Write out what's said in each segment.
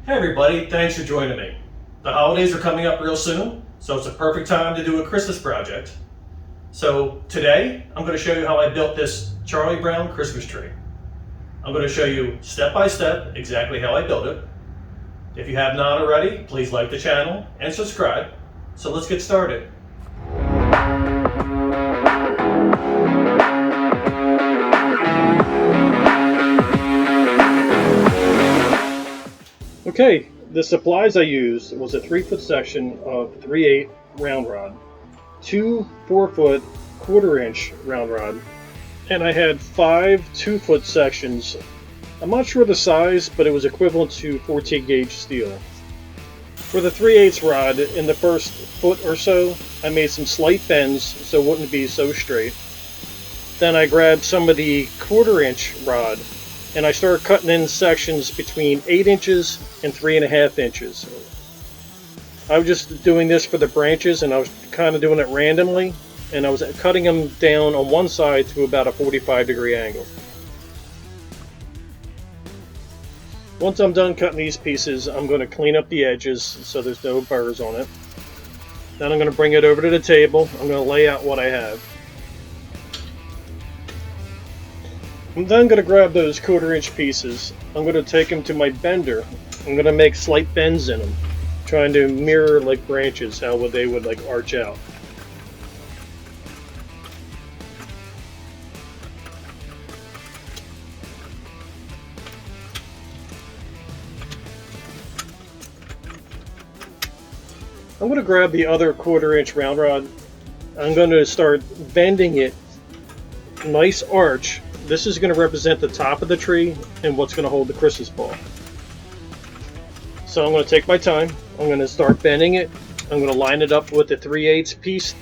Hey everybody, thanks for joining me. The holidays are coming up real soon, so it's a perfect time to do a Christmas project. So today, I'm going to show you how I built this Charlie Brown Christmas tree. I'm going to show you step by step exactly how I built it. If you have not already, please like the channel and subscribe. So let's get started. Okay, the supplies I used was a 3-foot section of 3/8 round rod, 2 4-foot 1/4 inch round rod, and I had 5 2-foot sections. I'm not sure the size, but it was equivalent to 14 gauge steel. For the 3/8 rod, in the first foot or so, I made some slight bends so it wouldn't be so straight. Then I grabbed some of the 1/4 inch rod and I started cutting in sections between 8 inches and 3.5 inches. I was just doing this for the branches, and I was kind of doing it randomly, and I was cutting them down on one side to about a 45-degree angle. Once I'm done cutting these pieces, I'm going to clean up the edges so there's no burrs on it. Then I'm going to bring it over to the table. I'm going to lay out what I have. I'm then going to grab those 1/4 inch pieces. I'm going to take them to my bender. I'm going to make slight bends in them, trying to mirror like branches, how they would like arch out. I'm going to grab the other 1/4 inch round rod. I'm going to start bending it, nice arch. This is going to represent the top of the tree and what's going to hold the Christmas ball. So I'm going to take my time. I'm going to start bending it. I'm going to line it up with the 3/8 piece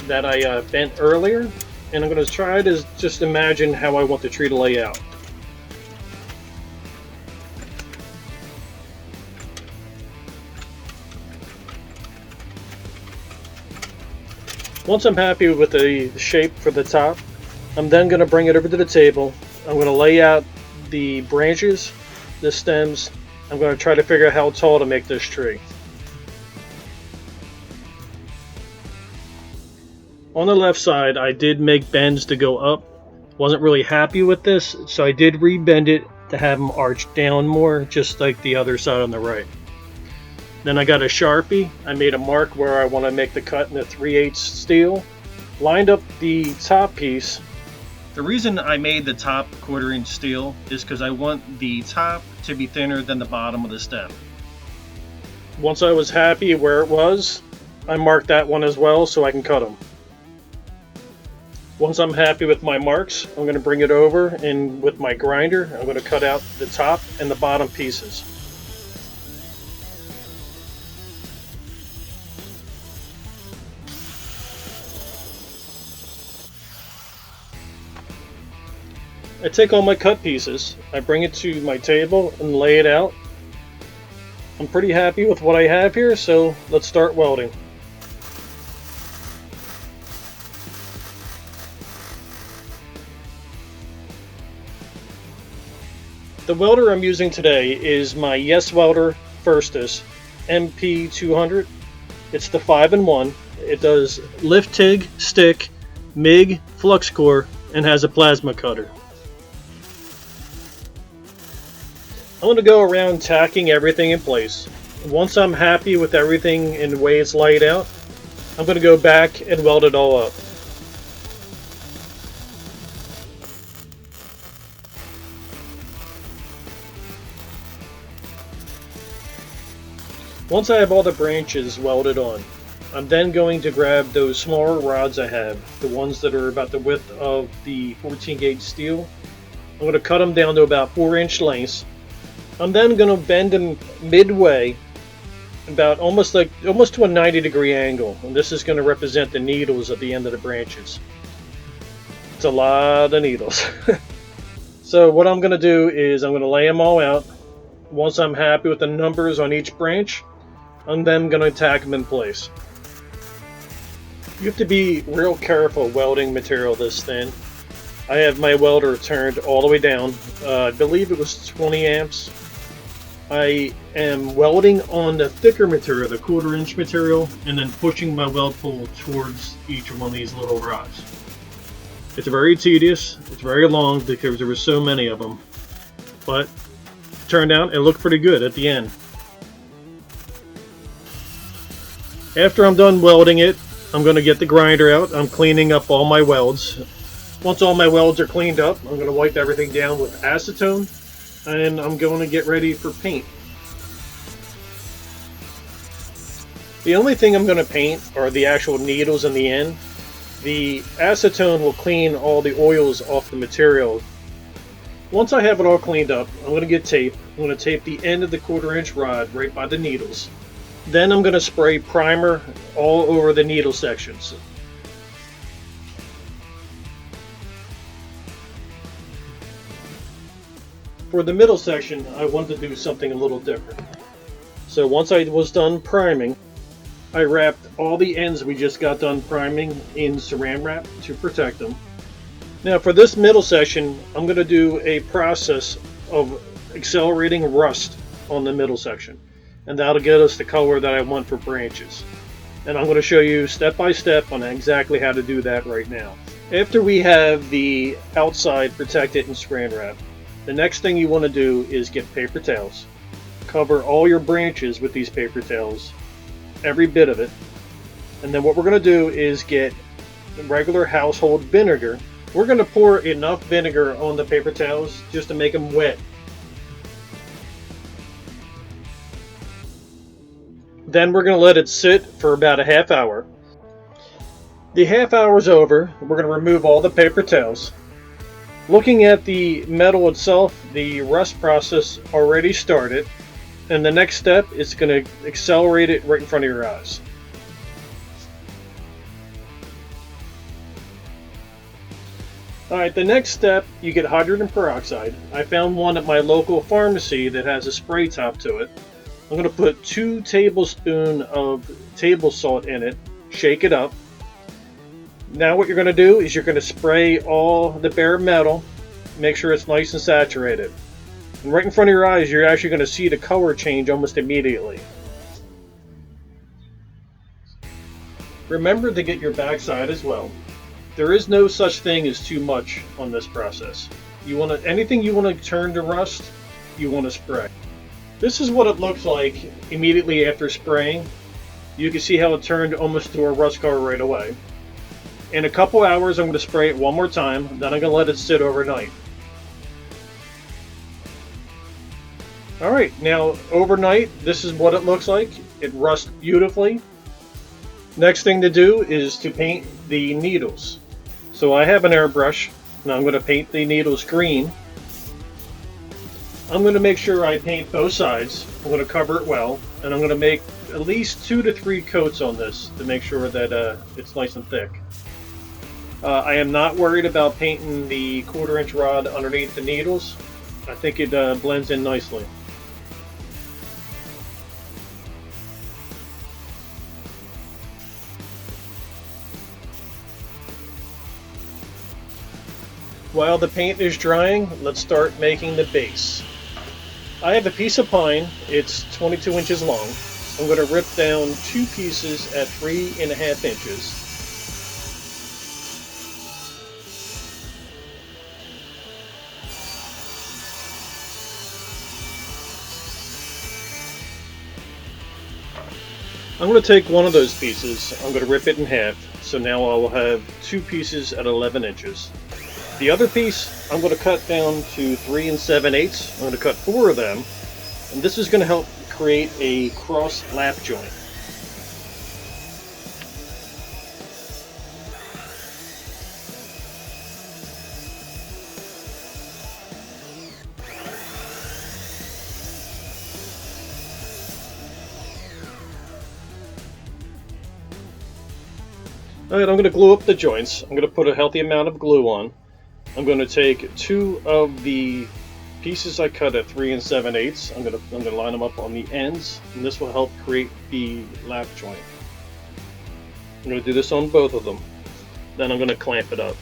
that I bent earlier. And I'm going to try to just imagine how I want the tree to lay out. Once I'm happy with the shape for the top, I'm then going to bring it over to the table. I'm going to lay out the branches, the stems. I'm going to try to figure out how tall to make this tree. On the left side, I did make bends to go up. Wasn't really happy with this, so I did rebend it to have them arch down more, just like the other side on the right. Then I got a Sharpie. I made a mark where I want to make the cut in the 3/8 steel. Lined up the top piece. The reason I made the top 1/4 inch steel is because I want the top to be thinner than the bottom of the stem. Once I was happy where it was, I marked that one as well so I can cut them. Once I'm happy with my marks, I'm going to bring it over, and with my grinder, I'm going to cut out the top and the bottom pieces. I take all my cut pieces, I bring it to my table and lay it out. I'm pretty happy with what I have here, so let's start welding. The welder I'm using today is my YesWelder FIRSTESS MP200. It's the 5-in-1. It does lift TIG, stick, MIG, flux core, and has a plasma cutter. I'm going to go around tacking everything in place. Once I'm happy with everything and the way it's laid out, I'm going to go back and weld it all up. Once I have all the branches welded on, I'm then going to grab those smaller rods I have, the ones that are about the width of the 14 gauge steel. I'm going to cut them down to about 4-inch lengths. I'm then going to bend them midway, about almost to a 90-degree angle, and this is going to represent the needles at the end of the branches. It's a lot of needles. So what I'm going to do is I'm going to lay them all out. Once I'm happy with the numbers on each branch, I'm then going to tack them in place. You have to be real careful welding material this thin. I have my welder turned all the way down. I believe it was 20 amps. I am welding on the thicker material, the 1/4 inch material, and then pushing my weld pool towards each one of these little rods. It's very tedious, it's very long because there were so many of them, but it turned out it looked pretty good at the end. After I'm done welding it, I'm going to get the grinder out. I'm cleaning up all my welds. Once all my welds are cleaned up, I'm going to wipe everything down with acetone, and I'm going to get ready for paint. The only thing I'm going to paint are the actual needles in the end. The acetone will clean all the oils off the material. Once I have it all cleaned up, I'm going to get tape. I'm going to tape the end of the 1/4 inch rod right by the needles. Then I'm going to spray primer all over the needle sections. For the middle section, I wanted to do something a little different. So once I was done priming, I wrapped all the ends we just got done priming in saran wrap to protect them. Now for this middle section, I'm going to do a process of accelerating rust on the middle section. And that'll get us the color that I want for branches. And I'm going to show you step by step on exactly how to do that right now. After we have the outside protected in saran wrap, the next thing you want to do is get paper towels. Cover all your branches with these paper towels, every bit of it. And then what we're going to do is get regular household vinegar. We're going to pour enough vinegar on the paper towels just to make them wet. Then we're going to let it sit for about a half hour. The half hour's over. We're going to remove all the paper towels. Looking at the metal itself, the rust process already started, and the next step is going to accelerate it right in front of your eyes. Alright, the next step, you get hydrogen peroxide. I found one at my local pharmacy that has a spray top to it. I'm going to put 2 tablespoons of table salt in it, shake it up. Now what you're going to do is you're going to spray all the bare metal, make sure it's nice and saturated. And right in front of your eyes, you're actually going to see the color change almost immediately. Remember to get your backside as well. There is no such thing as too much on this process. Anything you want to turn to rust, you want to spray. This is what it looks like immediately after spraying. You can see how it turned almost to a rust color right away. In a couple hours, I'm going to spray it one more time, then I'm going to let it sit overnight. Alright, now overnight, this is what it looks like. It rusts beautifully. Next thing to do is to paint the needles. So I have an airbrush. Now I'm going to paint the needles green. I'm going to make sure I paint both sides. I'm going to cover it well, and I'm going to make at least 2 to 3 coats on this to make sure that it's nice and thick. I am not worried about painting the 1/4 inch rod underneath the needles. I think it blends in nicely. While the paint is drying, let's start making the base. I have a piece of pine. It's 22 inches long. I'm going to rip down 2 pieces at 3.5 inches. I'm going to take one of those pieces, I'm going to rip it in half, so now I will have 2 pieces at 11 inches. The other piece, I'm going to cut down to 3 7/8. I'm going to cut 4 of them, and this is going to help create a cross lap joint. Alright, I'm going to glue up the joints. I'm going to put a healthy amount of glue on. I'm going to take 2 of the pieces I cut at 3 7/8. I'm going to line them up on the ends, and this will help create the lap joint. I'm going to do this on both of them. Then I'm going to clamp it up.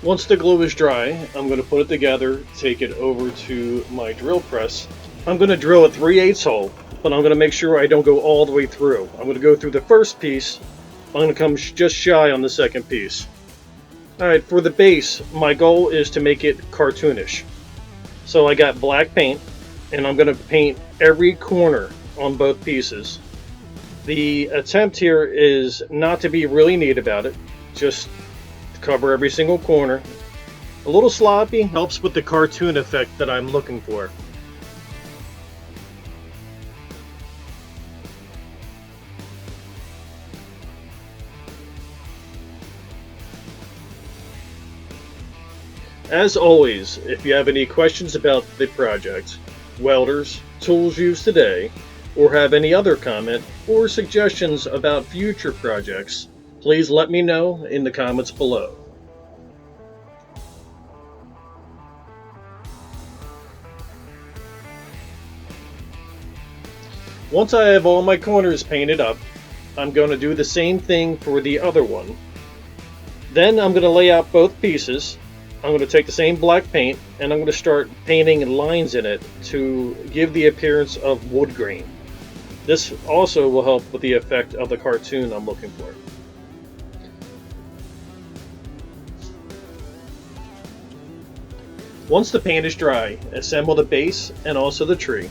Once the glue is dry, I'm going to put it together, take it over to my drill press. I'm going to drill a 3/8 hole, but I'm going to make sure I don't go all the way through. I'm going to go through the first piece. I'm going to come just shy on the second piece. Alright, for the base, my goal is to make it cartoonish. So I got black paint, and I'm going to paint every corner on both pieces. The attempt here is not to be really neat about it, just cover every single corner. A little sloppy helps with the cartoon effect that I'm looking for. As always, if you have any questions about the project, welders, tools used today, or have any other comment or suggestions about future projects, please let me know in the comments below. Once I have all my corners painted up, I'm going to do the same thing for the other one. Then I'm going to lay out both pieces. I'm going to take the same black paint and I'm going to start painting lines in it to give the appearance of wood grain. This also will help with the effect of the cartoon I'm looking for. Once the paint is dry, assemble the base and also the tree.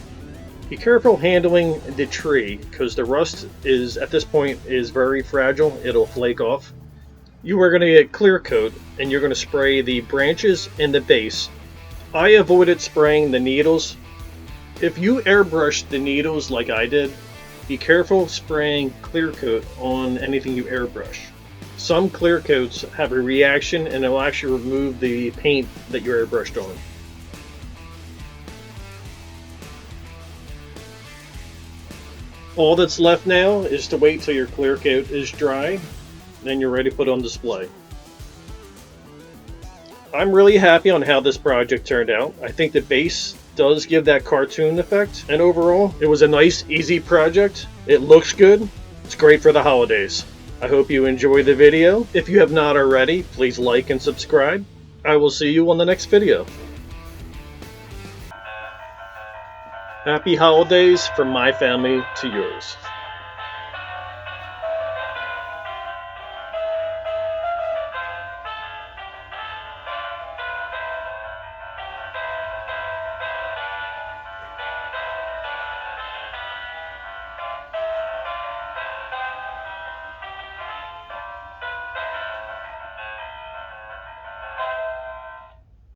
Be careful handling the tree because the rust is at this point is very fragile. It'll flake off. You are going to get clear coat and you're going to spray the branches and the base. I avoided spraying the needles. If you airbrush the needles like I did, be careful spraying clear coat on anything you airbrush. Some clear coats have a reaction and it'll actually remove the paint that you airbrushed on. All that's left now is to wait till your clear coat is dry. Then you're ready to put on display. I'm really happy on how this project turned out. I think the base does give that cartoon effect, and overall it was a nice easy project. It looks good. It's great for the holidays. I hope you enjoyed the video. If you have not already, please like and subscribe. I will see you on the next video. Happy holidays from my family to yours.